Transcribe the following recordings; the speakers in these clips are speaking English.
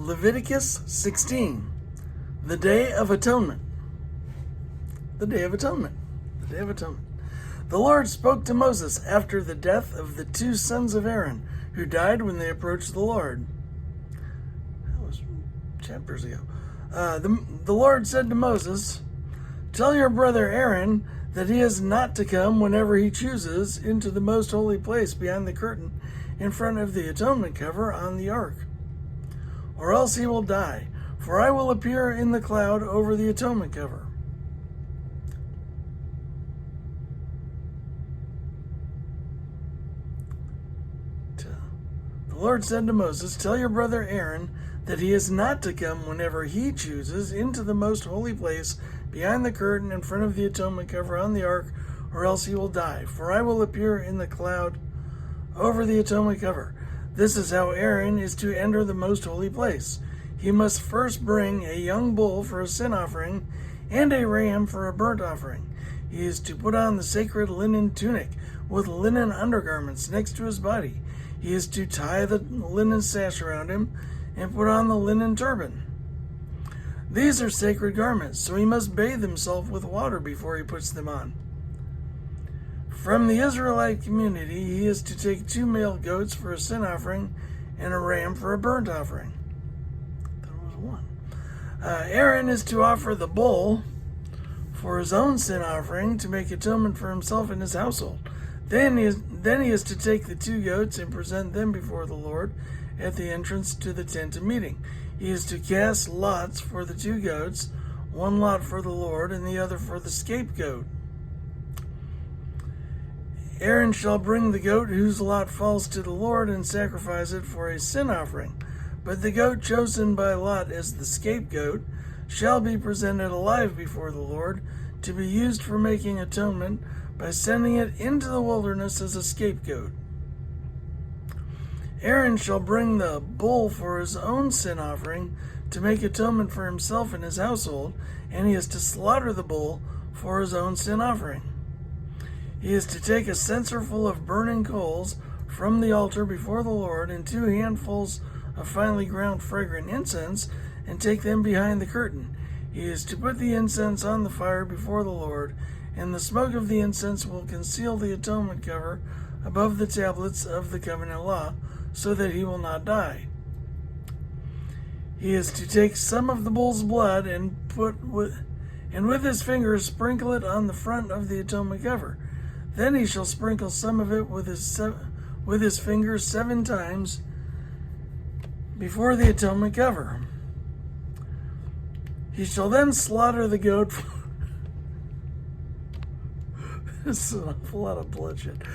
Leviticus 16, the Day of Atonement. The Day of Atonement. The Day of Atonement. The Lord spoke to Moses after the death of the two sons of Aaron, who died when they approached the Lord. That was chapters ago. The Lord said to Moses, "Tell your brother Aaron that he is not to come whenever he chooses into the most holy place beyond the curtain in front of the atonement cover on the ark, or else he will die, for I will appear in the cloud over the atonement cover." The Lord said to Moses, "Tell your brother Aaron that he is not to come whenever he chooses into the most holy place behind the curtain in front of the atonement cover on the ark, or else he will die, for I will appear in the cloud over the atonement cover. This is how Aaron is to enter the most holy place. He must first bring a young bull for a sin offering and a ram for a burnt offering. He is to put on the sacred linen tunic with linen undergarments next to his body. He is to tie the linen sash around him and put on the linen turban. These are sacred garments, so he must bathe himself with water before he puts them on. From the Israelite community, he is to take 2 male goats for a sin offering and a ram for a burnt offering." That was one. Aaron is to offer the bull for his own sin offering to make atonement for himself and his household. Then he is to take the 2 goats and present them before the Lord at the entrance to the tent of meeting. He is to cast lots for the 2 goats, one lot for the Lord and the other for the scapegoat. Aaron shall bring the goat whose lot falls to the Lord and sacrifice it for a sin offering. But the goat chosen by lot as the scapegoat shall be presented alive before the Lord to be used for making atonement by sending it into the wilderness as a scapegoat. Aaron shall bring the bull for his own sin offering to make atonement for himself and his household, and he is to slaughter the bull for his own sin offering. He is to take a censer full of burning coals from the altar before the Lord and 2 handfuls of finely ground fragrant incense and take them behind the curtain. He is to put the incense on the fire before the Lord, and the smoke of the incense will conceal the atonement cover above the tablets of the covenant law, so that he will not die. He is to take some of the bull's blood and with his fingers sprinkle it on the front of the atonement cover. Then he shall sprinkle some of it with his fingers 7 times before the atonement cover. He shall then slaughter the goat. This is an awful lot of bloodshed.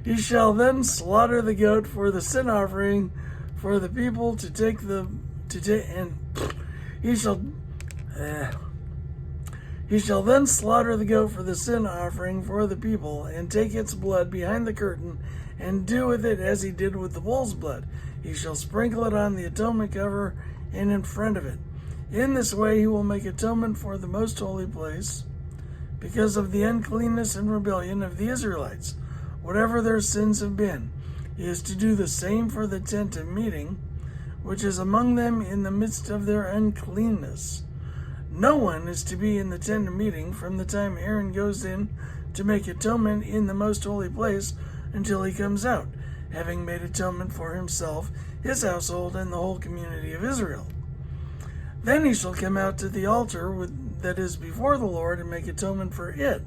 He shall then slaughter the goat for the sin offering for the people He shall then slaughter the goat for the sin offering for the people, and take its blood behind the curtain, and do with it as he did with the bull's blood. He shall sprinkle it on the atonement cover and in front of it. In this way he will make atonement for the most holy place, because of the uncleanness and rebellion of the Israelites, whatever their sins have been. He is to do the same for the tent of meeting, which is among them in the midst of their uncleanness. No one is to be in the tent of meeting from the time Aaron goes in to make atonement in the most holy place until he comes out, having made atonement for himself, his household, and the whole community of Israel. Then he shall come out to the altar that is before the Lord and make atonement for it.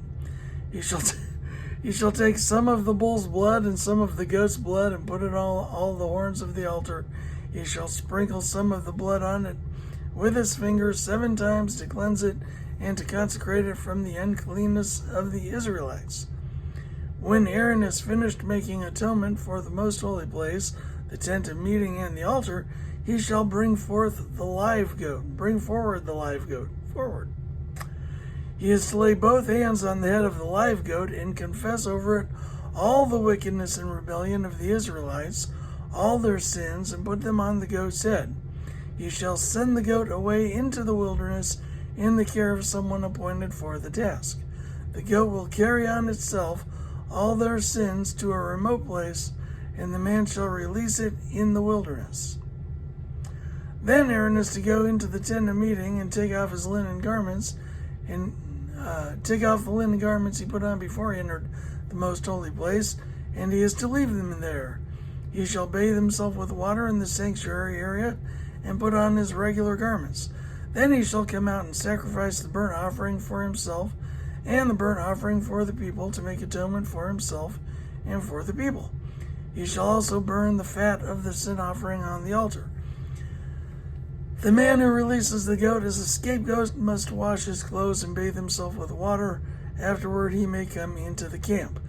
He shall take some of the bull's blood and some of the goat's blood and put it on all the horns of the altar. He shall sprinkle some of the blood on it with his fingers 7 times to cleanse it and to consecrate it from the uncleanness of the Israelites. When Aaron has finished making atonement for the most holy place, the tent of meeting, and the altar, he shall bring forward the live goat. Forward. He is to lay both hands on the head of the live goat and confess over it all the wickedness and rebellion of the Israelites, all their sins, and put them on the goat's head. He shall send the goat away into the wilderness in the care of someone appointed for the task. The goat will carry on itself all their sins to a remote place, and the man shall release it in the wilderness. Then Aaron is to go into the tent of meeting and take off his linen garments, and take off the linen garments he put on before he entered the most holy place, and he is to leave them in there. He shall bathe himself with water in the sanctuary area and put on his regular garments. Then he shall come out and sacrifice the burnt offering for himself and the burnt offering for the people to make atonement for himself and for the people. He shall also burn the fat of the sin offering on the altar. The man who releases the goat as a scapegoat must wash his clothes and bathe himself with water. Afterward he may come into the camp.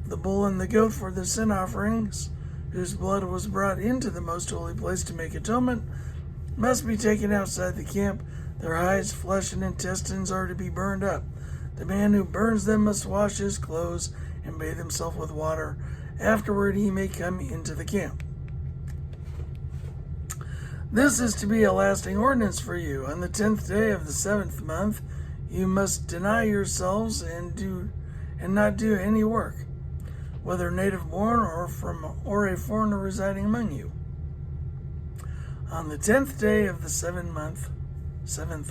The bull and the goat for the sin offerings, whose blood was brought into the most holy place to make atonement, must be taken outside the camp. Their hides, flesh, and intestines are to be burned up. The man who burns them must wash his clothes and bathe himself with water. Afterward he may come into the camp. This is to be a lasting ordinance for you. On the 10th day of the 7th month, you must deny yourselves and not do any work, whether native born or a foreigner residing among you. On the 10th day of the 7th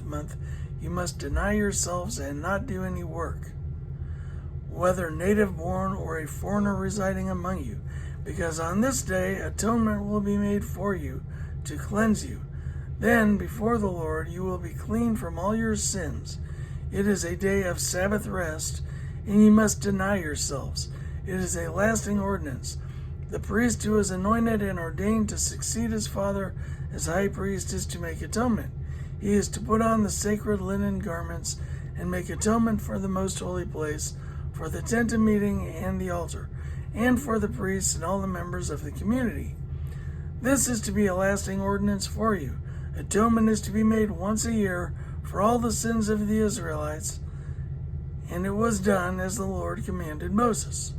month, you must deny yourselves and not do any work, whether native born or a foreigner residing among you, because on this day atonement will be made for you to cleanse you. Then before the Lord you will be clean from all your sins. It is a day of Sabbath rest, and you must deny yourselves. It is a lasting ordinance. The priest who is anointed and ordained to succeed his father as high priest is to make atonement. He is to put on the sacred linen garments and make atonement for the most holy place, for the tent of meeting and the altar, and for the priests and all the members of the community. This is to be a lasting ordinance for you. Atonement is to be made once a year for all the sins of the Israelites, and it was done as the Lord commanded Moses.